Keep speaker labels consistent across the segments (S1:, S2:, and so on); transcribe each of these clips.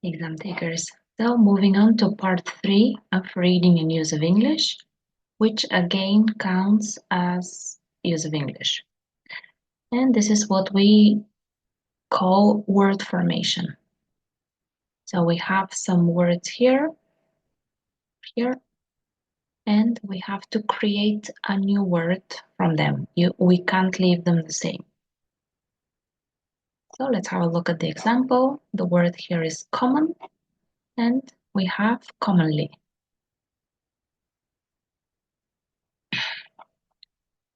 S1: exam takers. So moving on to part 3 of reading and use of English, which again counts as use of English. And this is what we call word formation. So we have some words here, and we have to create a new word from them. We can't leave them the same. So let's have a look at the example. The word here is common, and we have commonly.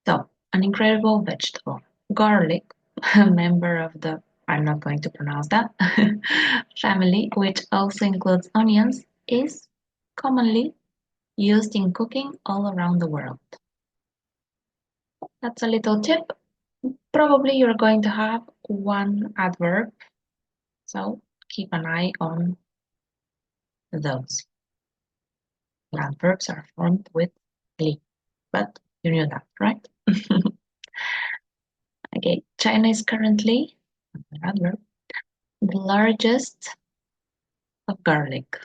S1: So, an incredible vegetable. Garlic, a member of the, I'm not going to pronounce that, family, which also includes onions, is commonly used in cooking all around the world. That's a little tip. Probably you're going to have one adverb, so keep an eye on those. Adverbs are formed with "li," but you knew that, right? Okay, China is currently, another adverb, the largest of garlic.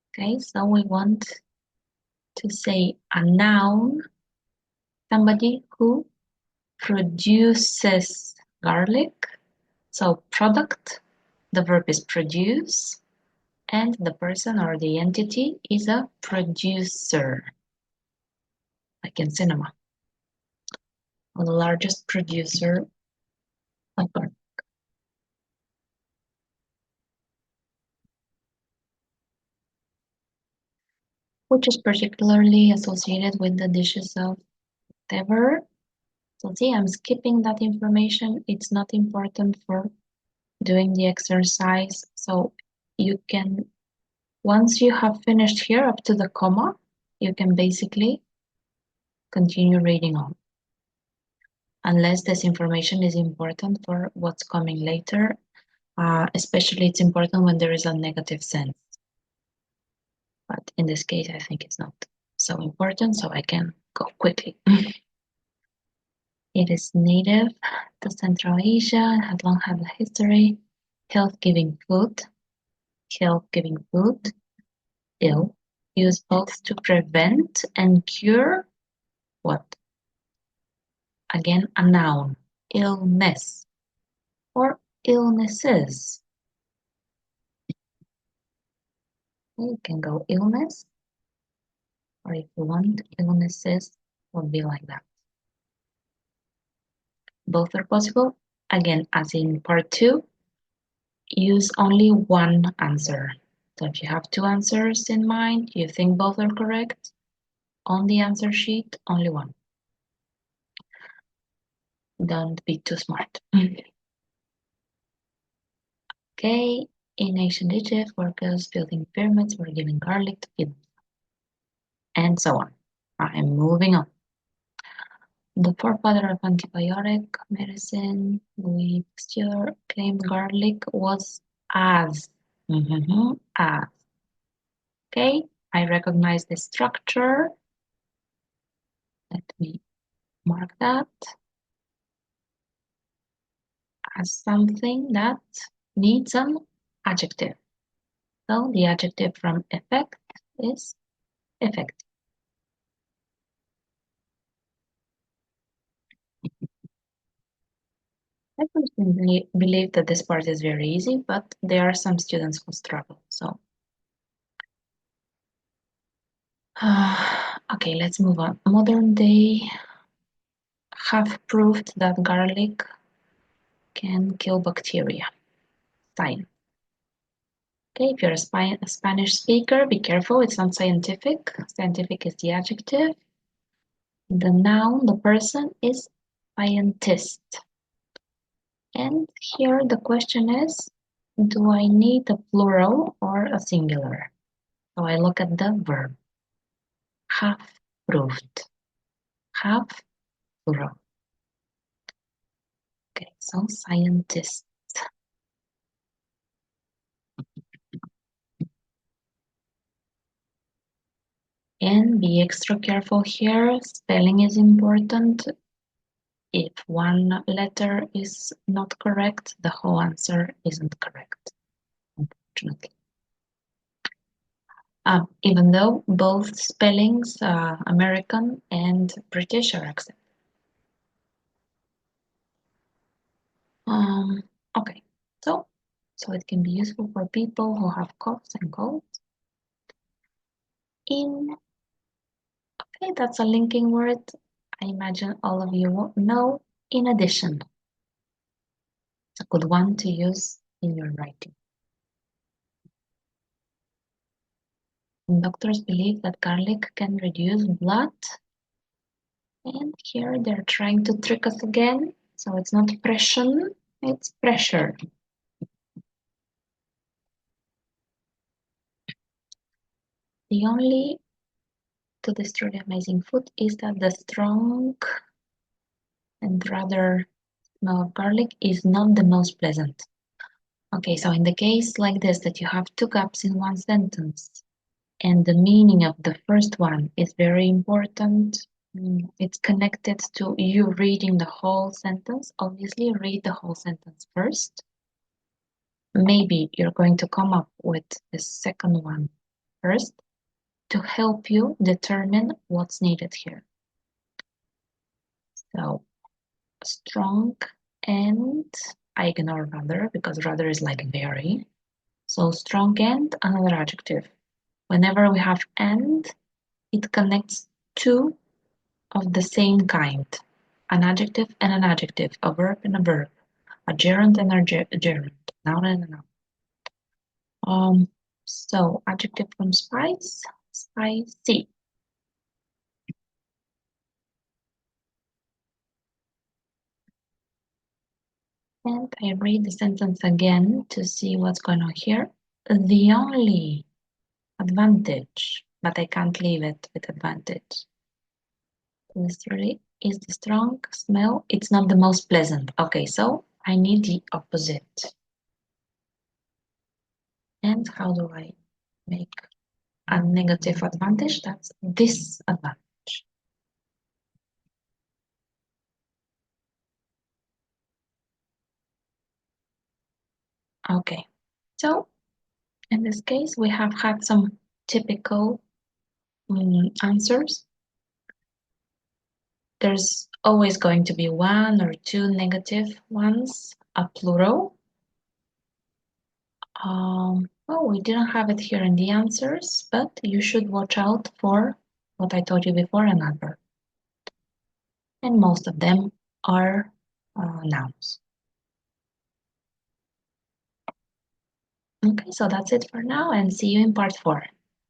S1: Okay, so we want to say a noun, somebody who produces garlic. So product, the verb is produce, and the person or the entity is a producer, like in cinema. The largest producer of garlic. Which is particularly associated with the dishes of whatever. So see, I'm skipping that information. It's not important for doing the exercise. So you can, once you have finished here up to the comma, you can basically continue reading on. Unless this information is important for what's coming later, especially it's important when there is a negative sense. But in this case, I think it's not so important, so I can go quickly. It is native to Central Asia and has long had a history. Health-giving food, ill, used both to prevent and cure what? Again, a noun, illness or illnesses. You can go illness, or if you want, illnesses will be like that. Both are possible. Again, as in part 2, use only one answer. So if you have 2 answers in mind, you think both are correct, on the answer sheet, only one. Don't be too smart. Okay, in ancient Egypt, workers building pyramids were given garlic to feed them, and so on. I'm moving on. The forefather of antibiotic medicine, Louis Pasteur, claimed garlic was as. As. Okay, I recognize the structure. Let me mark that as something that needs an adjective. So the adjective from effect is effective. I personally believe that this part is very easy, but there are some students who struggle. So, okay, let's move on. Modern day have proved that garlic can kill bacteria. Science. Okay, if you're a Spanish speaker, be careful, it's not scientific. Scientific is the adjective. The noun, the person, is scientist. And here the question is, do I need a plural or a singular? So I look at the verb. Have proved. Have plural. Okay, so scientist. And be extra careful here. Spelling is important. If one letter is not correct, the whole answer isn't correct. even though both spellings, American and British, are accepted. Um, okay, so it can be useful for people who have coughs and colds. In, okay, that's a linking word. I imagine all of you will know. In addition, it's a good one to use in your writing. Doctors believe that garlic can reduce blood, and here they're trying to trick us again. So it's not pressure, it's pressure. The only to destroy the amazing food is that the strong and rather smell of garlic is not the most pleasant. Okay, so in the case like this, that you have two gaps in one sentence, and the meaning of the first one is very important. It's connected to you reading the whole sentence. Obviously, read the whole sentence first. Maybe you're going to come up with the second one first to help you determine what's needed here. So, strong and I ignore rather because rather is like very. So, strong and another adjective. Whenever we have and, it connects two of the same kind, an adjective and an adjective, a verb and a verb, a gerund and a gerund, noun and a noun. So adjective from spice, spicy. And I read the sentence again to see what's going on here. The only advantage, but I can't leave it with advantage. Literally is the strong smell. It's not the most pleasant. Okay, so I need the opposite. And how do I make a negative advantage? That's disadvantage. Okay, so in this case, we have had some typical answers. There's always going to be one or two negative ones, a plural. Well, we didn't have it here in the answers, but you should watch out for what I told you before, an adverb. And most of them are nouns. Okay, so that's it for now, and see you in part 4.